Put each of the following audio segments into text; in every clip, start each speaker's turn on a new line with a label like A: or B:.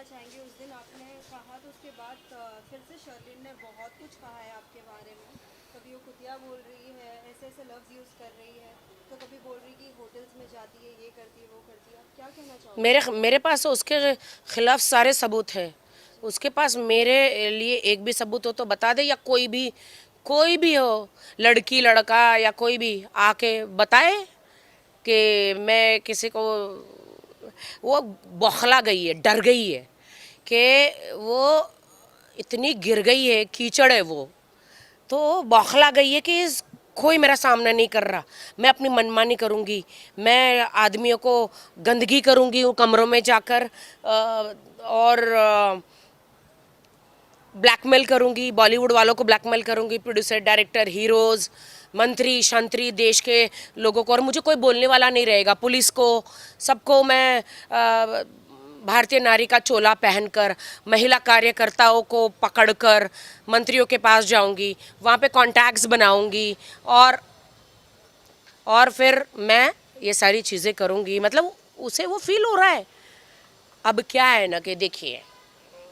A: जानना चाहेंगे, उस दिन आपने कहा तो उसके बाद फिर से शर्लिन ने बहुत कुछ कहा है आपके बारे में। कभी वो कुतिया बोल रही है, ऐसे ऐसे लफ्ज़ यूज़ कर रही है, तो कभी बोल रही कि होटल्स में जाती है, ये करती है, वो करती है। आप क्या कहना चाहोगे
B: मेरे
A: इसके
B: मेरे
A: बारे
B: पास तो उसके खिलाफ सारे सबूत हैं। उसके पास मेरे लिए एक भी सबूत हो तो बता दे, या कोई भी हो, लड़की लड़का या कोई भी आके बताए कि मैं किसी को, वो बौखला गई है, डर गई है कि वो इतनी गिर गई है, कीचड़ है वो, तो बौखला गई है कि कोई मेरा सामना नहीं कर रहा, मैं अपनी मनमानी करूँगी, मैं आदमियों को गंदगी करूँगी उन कमरों में जाकर, और ब्लैकमेल करूँगी, बॉलीवुड वालों को ब्लैकमेल करूँगी, प्रोड्यूसर, डायरेक्टर, हीरोज़, मंत्री शंत्री, देश के लोगों को, और मुझे कोई बोलने वाला नहीं रहेगा, पुलिस को, सबको मैं भारतीय नारी का चोला पहनकर, महिला कार्यकर्ताओं को पकड़कर मंत्रियों के पास जाऊंगी, वहाँ पे कॉन्टैक्ट्स बनाऊंगी, और फिर मैं ये सारी चीज़ें करूंगी। मतलब उसे वो फील हो रहा है। अब क्या है ना कि देखिए,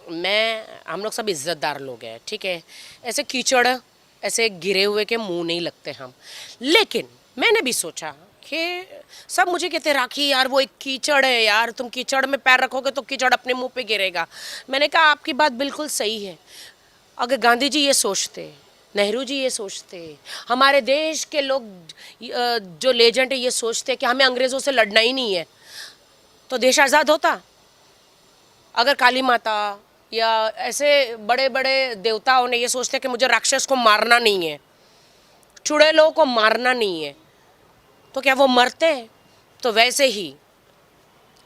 B: हम लोग सब इज्जतदार लोग हैं, ठीक है, ऐसे कीचड़, ऐसे गिरे हुए के मुंह नहीं लगते हम। लेकिन मैंने भी सोचा कि सब मुझे कहते राखी यार वो एक कीचड़ है यार, तुम कीचड़ में पैर रखोगे तो कीचड़ अपने मुंह पे गिरेगा। मैंने कहा आपकी बात बिल्कुल सही है। अगर गांधी जी ये सोचते, नेहरू जी ये सोचते, हमारे देश के लोग जो लेजेंड है ये सोचते कि हमें अंग्रेज़ों से लड़ना ही नहीं है, तो देश आज़ाद होता। अगर काली माता या ऐसे बड़े बड़े देवताओं ने ये सोचते कि मुझे राक्षस को मारना नहीं है, चुड़ैलों को मारना नहीं है, तो क्या वो मरते? तो वैसे ही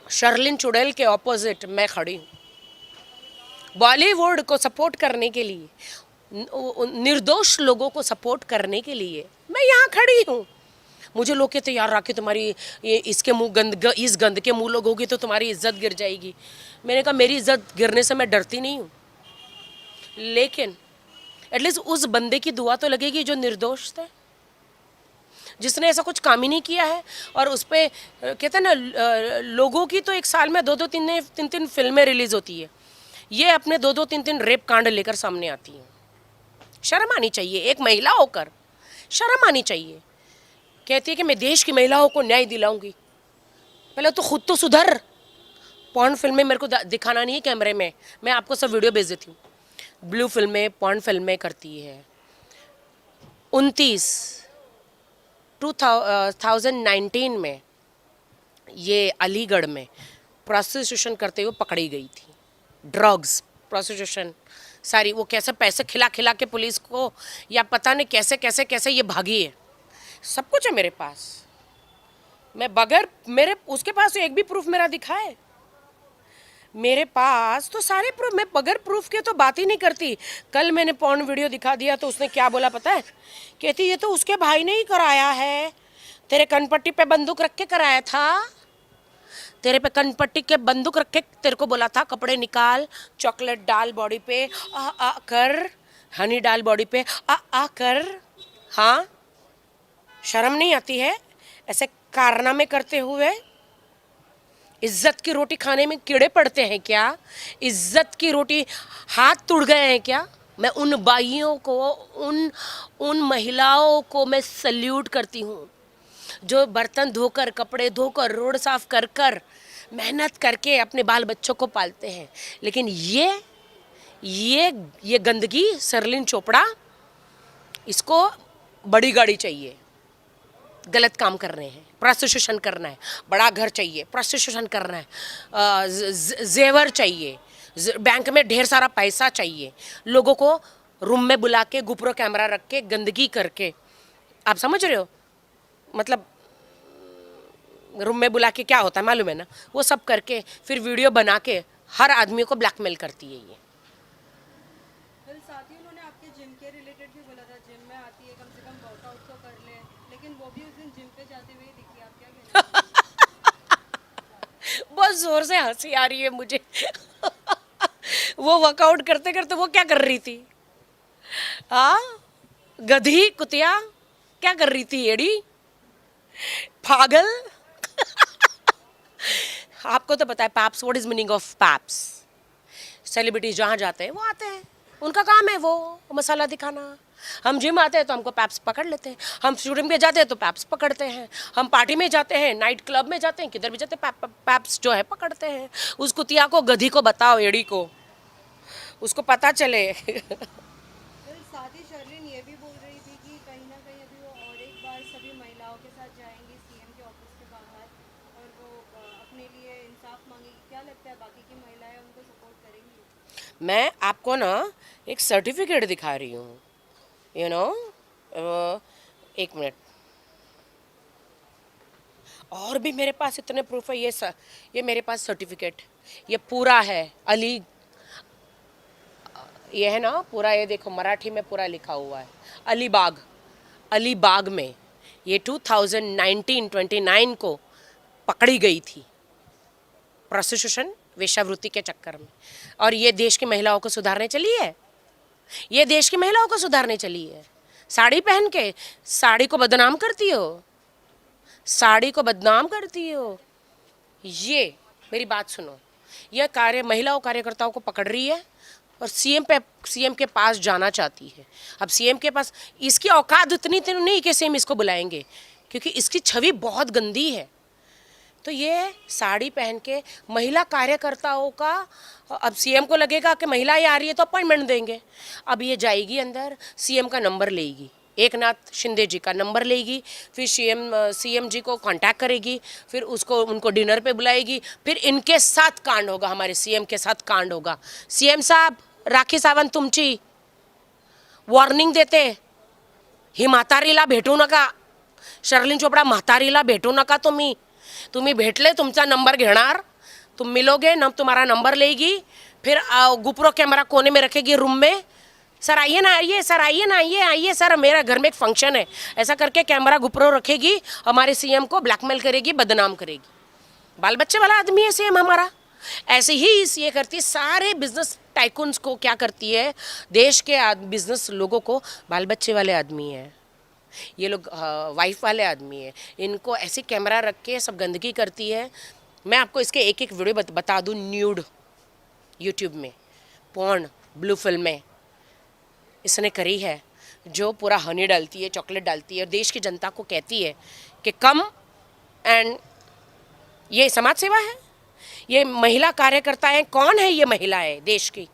B: शर्लिन चुड़ैल के ऑपोजिट मैं खड़ी हूँ, बॉलीवुड को सपोर्ट करने के लिए, निर्दोष लोगों को सपोर्ट करने के लिए मैं यहाँ खड़ी हूँ। मुझे लोग कहते यार राखी तुम्हारी ये इसके मुंह इस गंद के मुंह लोगोगी तो तुम्हारी इज्जत गिर जाएगी। मैंने कहा मेरी इज्जत गिरने से मैं डरती नहीं हूँ, लेकिन एटलीस्ट उस बंदे की दुआ तो लगेगी जो निर्दोष थे, जिसने ऐसा कुछ काम ही नहीं किया है। और उस पर कहते हैं ना, लोगों की तो एक साल में दो दो तीन तीन फिल्में रिलीज होती है, ये अपने दो दो तीन तीन रेप कांड लेकर सामने आती हैं। शर्म आनी चाहिए, एक महिला होकर शर्म आनी चाहिए। कहती है कि मैं देश की महिलाओं को न्याय दिलाऊंगी, पहले तो खुद तो सुधर। पॉर्न फिल्में मेरे को दिखाना नहीं है कैमरे में, मैं आपको सब वीडियो भेज देती हूँ। ब्लू फिल्में, पॉर्न फिल्में करती है। 29 2019 में ये अलीगढ़ में प्रोस्टिट्यूशन करते हुए पकड़ी गई थी। ड्रग्स, प्रोस्टिट्यूशन, सारी वो कैसे पैसे खिला खिला के पुलिस को, या पता नहीं कैसे कैसे कैसे ये भागी है। सब कुछ है मेरे पास। मैं बगैर मेरे उसके पास तो एक भी प्रूफ मेरा दिखा है। मेरे पास तो सारे प्रूफ, मैं बगैर प्रूफ के तो बात ही नहीं करती। कल मैंने पॉर्न वीडियो दिखा दिया तो उसने क्या बोला पता है? कहती ये तो उसके भाई ने ही कराया है, तेरे कनपट्टी पे बंदूक रख के कराया था, तेरे पे कनपट्टी के बंदूक रख के तेरे को बोला था कपड़े निकाल, चॉकलेट डाल बॉडी पे, आ कर, हनी डाल बॉडी पे, आ कर। हाँ, शर्म नहीं आती है ऐसे कारनामे करते हुए? इज्जत की रोटी खाने में कीड़े पड़ते हैं क्या? इज्जत की रोटी हाथ टूट गए हैं क्या? मैं उन बाइयों को, उन उन महिलाओं को मैं सल्यूट करती हूँ जो बर्तन धोकर, कपड़े धोकर, रोड साफ कर कर, मेहनत करके अपने बाल बच्चों को पालते हैं। लेकिन ये गंदगी, सरलिन चोपड़ा, इसको बड़ी गाड़ी चाहिए, गलत काम कर रहे हैं, प्रोस्टिट्यूशन करना है, बड़ा घर चाहिए, प्रोस्टिट्यूशन करना है, जेवर चाहिए, बैंक में ढेर सारा पैसा चाहिए, लोगों को रूम में बुला के गुपरो कैमरा रख के गंदगी करके, आप समझ रहे हो? मतलब रूम में बुला के क्या होता है मालूम है ना? वो सब करके फिर वीडियो बना के हर आदमी को ब्लैकमेल करती है ये।
A: फिर साथ ही उन्होंने आपके जिम के रिलेटेड भी बोला था, जिम में आती है कम से कम वर्कआउट तो कर ले, लेकिन वो भी उस दिन जिम पे जाते हुए दिखी। आप क्या कहना
B: बहुत जोर से हंसी आ रही है मुझे। वो वर्कआउट करते करते वो क्या कर रही थी? हाँ, गधी कुतिया क्या कर रही थी? एड़ी पागल। आपको तो पता है paps, what is meaning of paps? Celebrities जहाँ जाते हैं वो आते हैं, उनका काम है वो मसाला दिखाना। हम जिम आते हैं तो हमको पैप्स पकड़ लेते हैं, हम शूटिंग पे जाते हैं तो पैप्स पकड़ते हैं, हम पार्टी में जाते हैं, नाइट क्लब में जाते हैं, किधर भी जाते हैं पैप्स जो है पकड़ते हैं। उस कुतिया को, गधी को बताओ, एड़ी को, उसको पता चले।
A: साथ ही शर्लिन ये भी बोल रही थी कि कहीं ना कहीं अभी वो और एक बार सभी महिलाओं के साथ जाएंगी सीएम के ऑफिस के बाहर और वो अपने लिए इंसाफ मांगेगी। क्या लगता है बाकी की महिलाएं उनको सपोर्ट करेंगी?
B: मैं आपको ना एक सर्टिफिकेट दिखा रही हूँ, यू नो, एक मिनट, और भी मेरे पास इतने प्रूफ है। ये मेरे पास सर्टिफिकेट, ये पूरा है अली, ये है ना पूरा, ये देखो मराठी में पूरा लिखा हुआ है, अलीबाग में ये 2029 को पकड़ी गई थी प्रोस्टिट्यूशन, वेश्यावृत्ति के चक्कर में। और ये देश की महिलाओं को सुधारने चली है, ये देश की महिलाओं को सुधारने चली है। साड़ी पहन के साड़ी को बदनाम करती हो, साड़ी को बदनाम करती हो। ये मेरी बात सुनो, यह महिलाओं कार्यकर्ताओं को पकड़ रही है और सीएम के पास जाना चाहती है। अब सीएम के पास इसकी औकात उतनी तो नहीं कि सीएम इसको बुलाएंगे, क्योंकि इसकी छवि बहुत गंदी है। तो ये साड़ी पहन के महिला कार्यकर्ताओं का, अब सीएम को लगेगा कि महिलाएं आ रही है तो अपॉइंटमेंट देंगे। अब ये जाएगी अंदर, सीएम का नंबर लेगी, एकनाथ शिंदे जी का नंबर लेगी, फिर सीएम जी को कांटेक्ट करेगी, फिर उनको डिनर पे बुलाएगी, फिर इनके साथ कांड होगा, हमारे सीएम के साथ कांड होगा। सीएम साहब, राखी सावंत तुमची वॉर्निंग देते, ही म्हातारीला भेटू नका, शर्लिन चोपडा म्हातारीला भेटू नका तुम्ही भेटले तुमचा नंबर घेणार, तुम मिलोगे ना, तुम्हारा नंबर लेगी, फिर गुप्रो कैमरा कोने में रखेगी रूम में, सर आइए ना, आइए सर, आइए ना, आइए सर, मेरा घर में एक फंक्शन है, ऐसा करके कैमरा गुप्रो रखेगी, हमारे सीएम को ब्लैकमेल करेगी, बदनाम करेगी। बाल बच्चे वाला आदमी है सीएम हमारा। ऐसे ही ये करती है, सारे बिजनेस टाइकून्स को क्या करती है, देश के बिजनेस लोगों को बाल बच्चे वाले आदमी है, ये लोग वाइफ वाले आदमी है, इनको ऐसे कैमरा रख के सब गंदगी करती है। मैं आपको इसके एक एक वीडियो बता दूँ, न्यूड यूट्यूब में, पॉर्न, ब्लू फिल्म में इसने करी है, जो पूरा हनी डालती है, चॉकलेट डालती है और देश की जनता को कहती है कि कम एंड, ये समाज सेवा है। ये महिला कार्यकर्ताएं कौन है, ये महिलाएं देश की,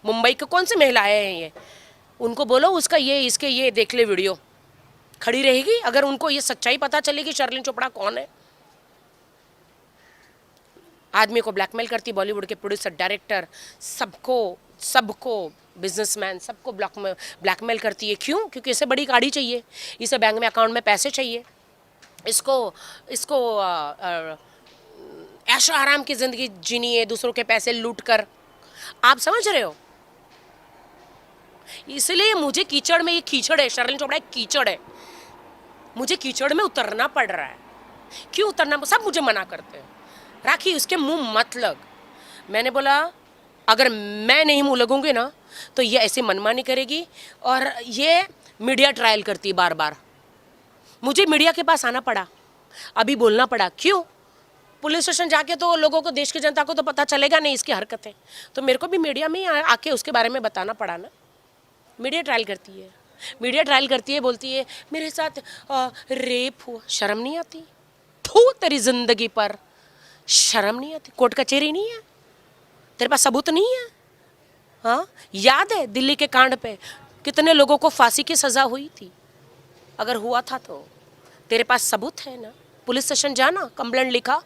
B: मुंबई की कौन सी महिलाएं हैं ये, उनको बोलो उसका ये देख ले वीडियो, खड़ी रहेगी। अगर उनको ये सच्चाई पता चलेगी शर्लिन चोपड़ा कौन है, आदमी को ब्लैकमेल करती, बॉलीवुड के प्रोड्यूसर, डायरेक्टर, सबको बिजनेसमैन, सबको ब्लैकमेल करती है। क्यों? क्योंकि इसे बड़ी गाड़ी चाहिए, इसे बैंक में अकाउंट में पैसे चाहिए, इसको ऐशो आराम की ज़िंदगी जीनी है, दूसरों के पैसे लूट कर। आप समझ रहे हो? इसलिए मुझे कीचड़ में, ये कीचड़ है, शर्लिन चोपड़ा एक कीचड़ है, मुझे कीचड़ में उतरना पड़ रहा है। क्यों उतरना? सब मुझे मना करते हैं, राखी उसके मुंह मत लग। मैंने बोला अगर मैं नहीं मुंह लगूंगी ना तो ये ऐसे मनमानी करेगी, और ये मीडिया ट्रायल करती बार बार। मुझे मीडिया के पास आना पड़ा, अभी बोलना पड़ा। क्यों? पुलिस स्टेशन जाके तो लोगों को, देश की जनता को तो पता चलेगा नहीं इसकी हरकतें, तो मेरे को भी मीडिया में आके उसके बारे में बताना पड़ा ना। मीडिया ट्रायल करती है, मीडिया ट्रायल करती है, बोलती है मेरे साथ रेप हुआ। शर्म नहीं आती? थू तेरी जिंदगी पर, शर्म नहीं आती? कोर्ट कचहरी नहीं है, तेरे पास सबूत नहीं है? हाँ, याद है दिल्ली के कांड पे कितने लोगों को फांसी की सजा हुई थी? अगर हुआ था तो तेरे पास सबूत है ना? पुलिस स्टेशन जाना, कंप्लेंट लिखा,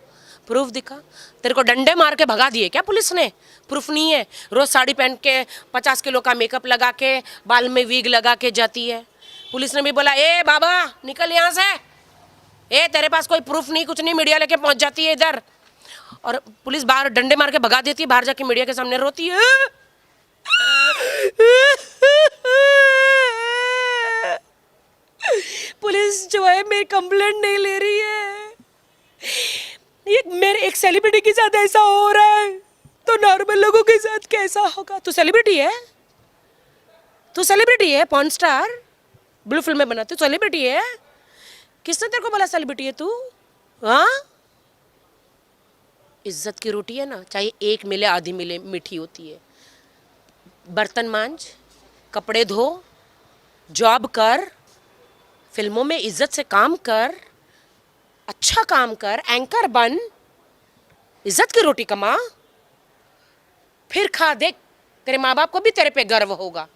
B: प्रूफ दिखा। तेरे को डंडे मार के भगा दिए क्या पुलिस ने? प्रूफ नहीं है। रोज साड़ी पहन के 50 किलो का मेकअप लगा के, बाल में वीग लगा के जाती है। पुलिस ने भी बोला ए बाबा निकल यहाँ से, ए तेरे पास कोई प्रूफ नहीं, कुछ नहीं, मीडिया लेके पहुंच जाती है इधर, और पुलिस बाहर डंडे मार के भगा देती है, बाहर जाके मीडिया के सामने रोती है। पुलिस जो है मेरी कंप्लेंट नहीं ले रही है। ये मेरे एक सेलिब्रिटी के साथ ऐसा हो रहा है तो नॉर्मल लोगों के साथ कैसा होगा? तू सेलिब्रिटी है, तू सेलिब्रिटी है, पॉर्न स्टार, ब्लू फिल्म में बना, तू सेलिब्रिटी है। किसने तेरे को बोला सेलिब्रिटी है तू? हाँ, इज्जत की रोटी है ना, चाहे एक मिले आधी मिले मीठी होती है। बर्तन मांज, कपड़े धो, जॉब कर, फिल्मों में इज्जत से काम कर, अच्छा काम कर, एंकर बन, इज्जत की रोटी कमा, फिर खा। देख, तेरे माँ बाप को भी तेरे पे गर्व होगा।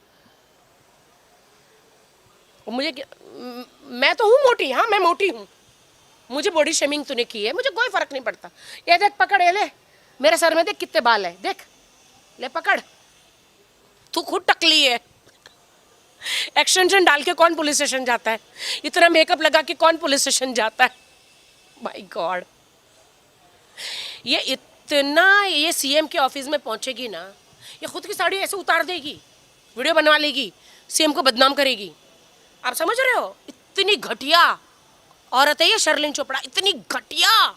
B: और मैं तो हूँ मोटी, हाँ मैं मोटी हूँ, मुझे बॉडी शेमिंग तूने की है, मुझे कोई फर्क नहीं पड़ता। ये देख, पकड़, ये ले, मेरे सर में देख कितने बाल है, देख, ले पकड़। तू खुद टकली है। एक्सटेंशन डाल के कौन पुलिस स्टेशन जाता है? इतना मेकअप लगा के कौन पुलिस स्टेशन जाता है? My God. ये सीएम के ऑफिस में पहुंचेगी ना, ये खुद की साड़ी ऐसे उतार देगी, वीडियो बनवा लेगी, सीएम को बदनाम करेगी। आप समझ रहे हो? इतनी घटिया औरत है ये शर्लिन चोपड़ा, इतनी घटिया,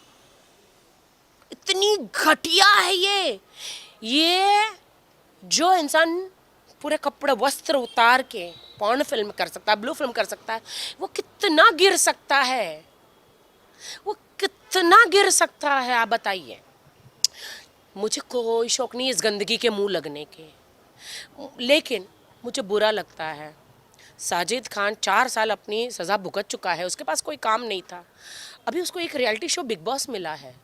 B: इतनी घटिया है ये जो इंसान पूरे कपड़े वस्त्र उतार के पॉर्न फिल्म कर सकता है, ब्लू फिल्म कर सकता है, वो कितना गिर सकता है? वो कितना गिर सकता है? आप बताइए। मुझे कोई शौक नहीं इस गंदगी के मुंह लगने के, लेकिन मुझे बुरा लगता है। साजिद खान 4 साल अपनी सज़ा भुगत चुका है, उसके पास कोई काम नहीं था, अभी उसको एक रियलिटी शो बिग बॉस मिला है,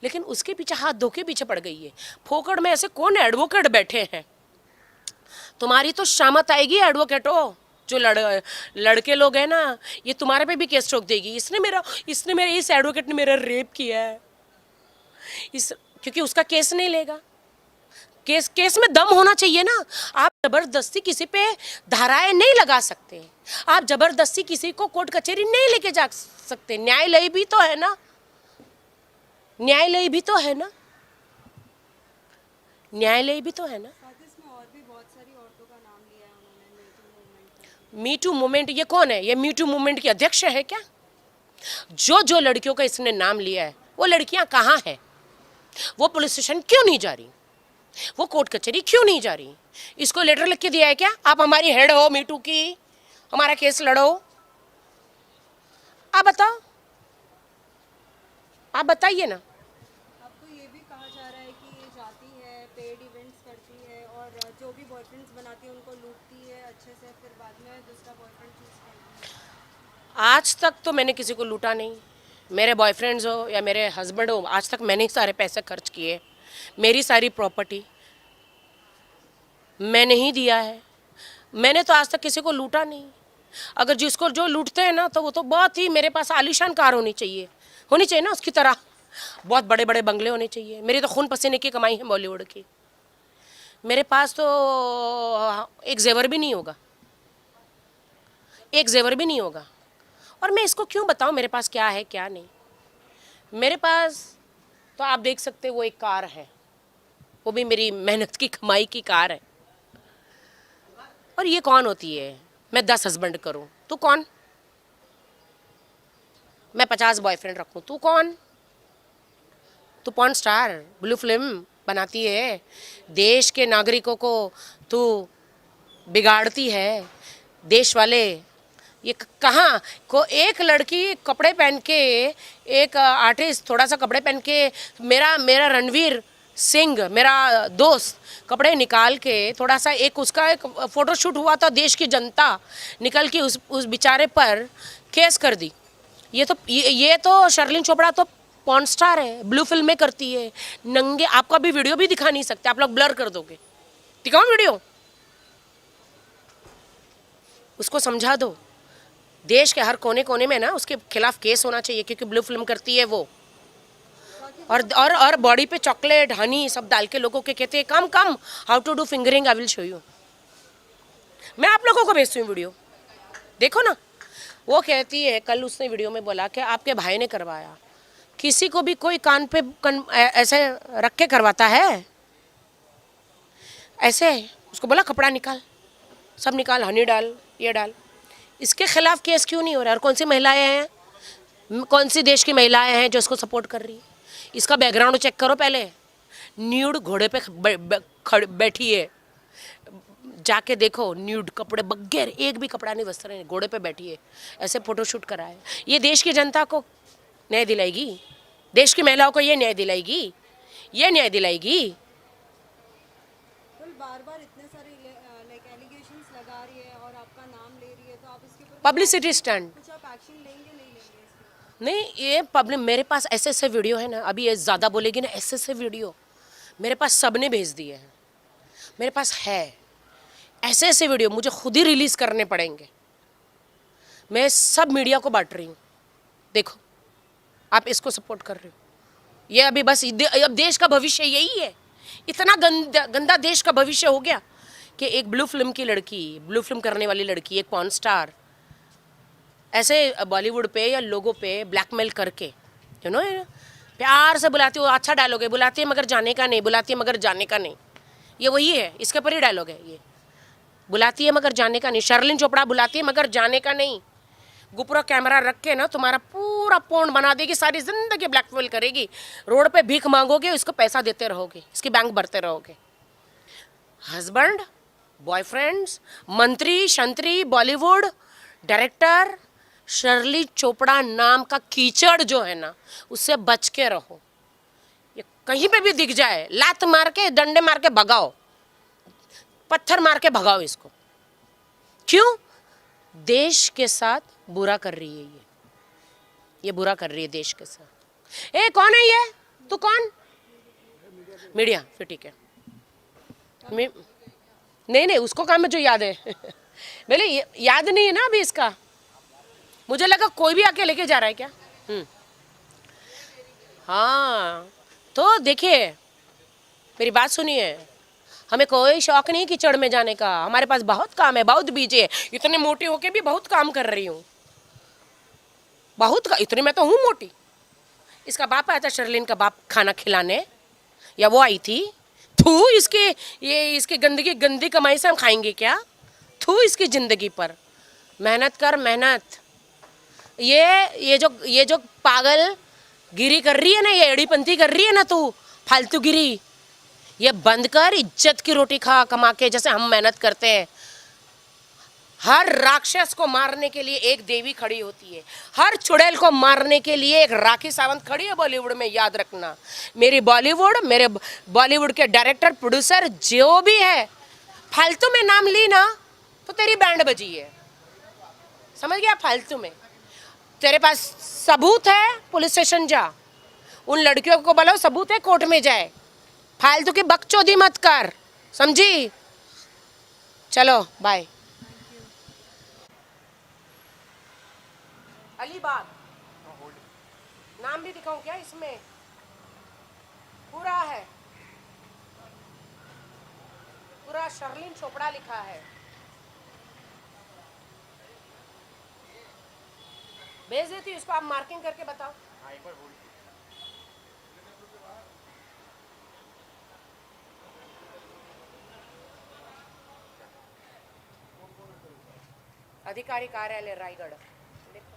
B: लेकिन उसके पीछे हाथ धो के पीछे पड़ गई है। फोकड़ में ऐसे कौन एडवोकेट बैठे हैं? तुम्हारी तो शामत आएगी एडवोकेटो, जो लड़के लोग हैं ना, ये तुम्हारे पे भी केस ठोक देगी। इस एडवोकेट ने मेरा रेप किया है, क्योंकि उसका केस नहीं लेगा। केस में दम होना चाहिए ना। आप जबरदस्ती किसी पे धाराएं नहीं लगा सकते, आप जबरदस्ती किसी को कोर्ट कचहरी नहीं लेके जा सकते। न्यायालय भी तो है ना, न्यायालय भी तो है ना, न्यायालय भी तो है ना।
A: साथ ही इसमें और भी बहुत सारी औरतों का नाम लिया है उन्होंने
B: मी टू मूवमेंट, ये कौन है? ये मी टू मूवमेंट की अध्यक्ष है क्या? जो लड़कियों का इसने नाम लिया है, वो लड़कियां कहाँ हैं? वो पुलिस स्टेशन क्यों नहीं जा रही? वो कोर्ट कचहरी क्यों नहीं जा रही? इसको लेटर लिख के दिया है क्या, आप हमारी हेड हो मीटू की, हमारा केस लड़ो? आप बताओ, आप बताइए ना।
A: आपको ये भी कहा जा रहा है कि ये जाती है, पेड इवेंट्स करती है और जो भी बॉयफ्रेंड्स बनाती है उनको लूटती है अच्छे से, फिर बाद में दूसरा बॉयफ्रेंड चूज करती है।
B: आज तक तो मैंने किसी को लूटा नहीं। मेरे बॉयफ्रेंड्स हो या मेरे हस्बैंड हो, आज तक मैंने ही सारे पैसे खर्च किए, मेरी सारी प्रॉपर्टी मैंने ही दिया है। मैंने तो आज तक किसी को लूटा नहीं। अगर जिसको जो लूटते हैं ना, तो वो तो बहुत ही, मेरे पास आलीशान कार होनी चाहिए ना उसकी तरह, बहुत बड़े बड़े बंगले होने चाहिए। मेरी तो खून पसीने की कमाई है बॉलीवुड की। मेरे पास तो एक जेवर भी नहीं होगा, एक जेवर भी नहीं होगा। और मैं इसको क्यों बताऊं मेरे पास क्या है क्या नहीं? मेरे पास तो आप देख सकते वो एक कार है, वो भी मेरी मेहनत की कमाई की कार है। और ये कौन होती है मैं 10 हस्बैंड करूं? तू कौन? मैं 50 बॉयफ्रेंड रखूं? तू कौन? तू पॉर्न स्टार, ब्लू फिल्म बनाती है, देश के नागरिकों को तू बिगाड़ती है। देश वाले ये कहाँ को, एक लड़की कपड़े पहन के, एक आर्टिस्ट थोड़ा सा कपड़े पहन के, मेरा रणवीर सिंह मेरा दोस्त कपड़े निकाल के थोड़ा सा, एक उसका एक फ़ोटोशूट हुआ था, देश की जनता निकल के उस बेचारे पर केस कर दी। ये तो शर्लिन चोपड़ा तो पॉर्न स्टार है, ब्लू फिल्में करती है, नंगे। आपका भी वीडियो भी दिखा नहीं सकते, आप लोग ब्लर कर दोगे। दिखाओ वीडियो, उसको समझा दो। देश के हर कोने कोने में ना उसके खिलाफ केस होना चाहिए, क्योंकि ब्लू फिल्म करती है वो। और बॉडी पे चॉकलेट हनी सब डाल के लोगों के कहते हैं कम कम how to do fingering, I will show you. मैं आप लोगों को भेजती हूँ वीडियो, देखो ना। वो कहती है, कल उसने वीडियो में बोला कि आपके भाई ने करवाया। किसी को भी कोई कान पे ऐसे रख के करवाता है? ऐसे उसको बोला कपड़ा निकाल, सब निकाल, हनी डाल, ये डाल। इसके खिलाफ केस क्यों नहीं हो रहा? और कौन सी महिलाएं हैं, कौन सी देश की महिलाएं हैं जो इसको सपोर्ट कर रही है? इसका बैकग्राउंड चेक करो पहले। न्यूड घोड़े पे बैठी है, जाके देखो, न्यूड कपड़े बगैर एक भी कपड़ा नहीं, वस्त्र नहीं, घोड़े पे बैठी है, ऐसे फोटोशूट करा है। ये देश की जनता को न्याय दिलाएगी? देश की महिलाओं को ये न्याय दिलाएगी? ये न्याय दिलाएगी?
A: तो बार बार इतने सारे लगा रही है और आपका नाम ले रही है, तो आप इसके ऊपर
B: पब्लिसिटी स्टंट।
A: कुछ आप एक्शन लेंगे नहीं लेंगे इसके ऊपर?
B: नहीं, ये पब्लिक, मेरे पास ऐसे ऐसे वीडियो है ना, अभी ये ज़्यादा बोलेगी ना, ऐसे ऐसे वीडियो मेरे पास सबने भेज दिए हैं, मेरे पास है ऐसे ऐसे वीडियो, मुझे खुद ही रिलीज़ करने पड़ेंगे। मैं सब मीडिया को बांट रही हूँ, देखो आप इसको सपोर्ट कर रहे हो, ये अभी बस अब देश का भविष्य यही है। इतना गंदा गंदा देश का भविष्य हो गया कि एक ब्लू फिल्म की लड़की, ब्लू फिल्म करने वाली लड़की, एक पॉर्न स्टार ऐसे बॉलीवुड पे या लोगों पे ब्लैकमेल करके, यू नो, प्यार से बुलाती हो, अच्छा डायलॉग है, बुलाती है मगर जाने का नहीं, बुलाती है मगर जाने का नहीं, ये वही है, इसके ऊपर ही डायलॉग है ये, बुलाती है मगर जाने का नहीं। शर्लिन चोपड़ा बुलाती है मगर जाने का नहीं, गुपरा कैमरा रख के ना तुम्हारा पूरा पौंड बना देगी, सारी जिंदगी ब्लैकमेल करेगी, रोड पे भीख मांगोगे, इसको पैसा देते रहोगे, इसकी बैंक भरते रहोगे। हस्बैंड, बॉयफ्रेंड्स, मंत्री शंत्री, बॉलीवुड डायरेक्टर, शर्ली चोपड़ा नाम का कीचड़ जो है ना, उससे बच के रहो। ये कहीं पे भी दिख जाए, लात मार के, डंडे मार के भगाओ, पत्थर मार के भगाओ इसको। क्यों? देश के साथ बुरा कर रही है ये बुरा कर रही है देश के साथ। ए कौन है ये? तू कौन? मीडिया, फिर ठीक है। नहीं नहीं, उसको काम है जो याद है बोले याद नहीं है ना अभी इसका, मुझे लगा कोई भी आके लेके जा रहा है क्या। हाँ, तो देखिए मेरी बात सुनिए, हमें कोई शौक नहीं कीचड़ में जाने का, हमारे पास बहुत काम है, बहुत बीजे है, इतने मोटी होके भी बहुत काम कर रही हूँ, बहुत का, इतनी मैं तो हूँ मोटी। इसका बाप आया था, शर्लिन का बाप, खाना खिलाने, या वो आई थी। थू इसके, ये इसकी गंदगी, गंदी कमाई से हम खाएंगे क्या? थू इसकी जिंदगी पर। मेहनत कर मेहनत। ये जो पागल गिरी कर रही है ना, ये एड़ीपंथी कर रही है ना तू, फालतू गिरी, ये बंद कर, इज्जत की रोटी खा कमा के, जैसे हम मेहनत करते हैं। हर राक्षस को मारने के लिए एक देवी खड़ी होती है, हर चुड़ैल को मारने के लिए एक राखी सावंत खड़ी है बॉलीवुड में, याद रखना। मेरे बॉलीवुड के डायरेक्टर प्रोड्यूसर जो भी है, फालतू में नाम ली ना तो तेरी बैंड बजी है, समझ गया? फालतू में। तेरे पास सबूत है, पुलिस स्टेशन जा, उन लड़कियों को बोलो सबूत है, कोर्ट में जाए, फालतू की बकचोदी मत कर, समझी? चलो बाय। अलीबाग नाम भी दिखाऊं क्या इसमें? पूरा है, पूरा शर्लिन चोपड़ा लिखा है। भेज देती हूँ इसको, आप मार्किंग करके बताओ। अधिकारी कार्यालय रायगढ़, देखो।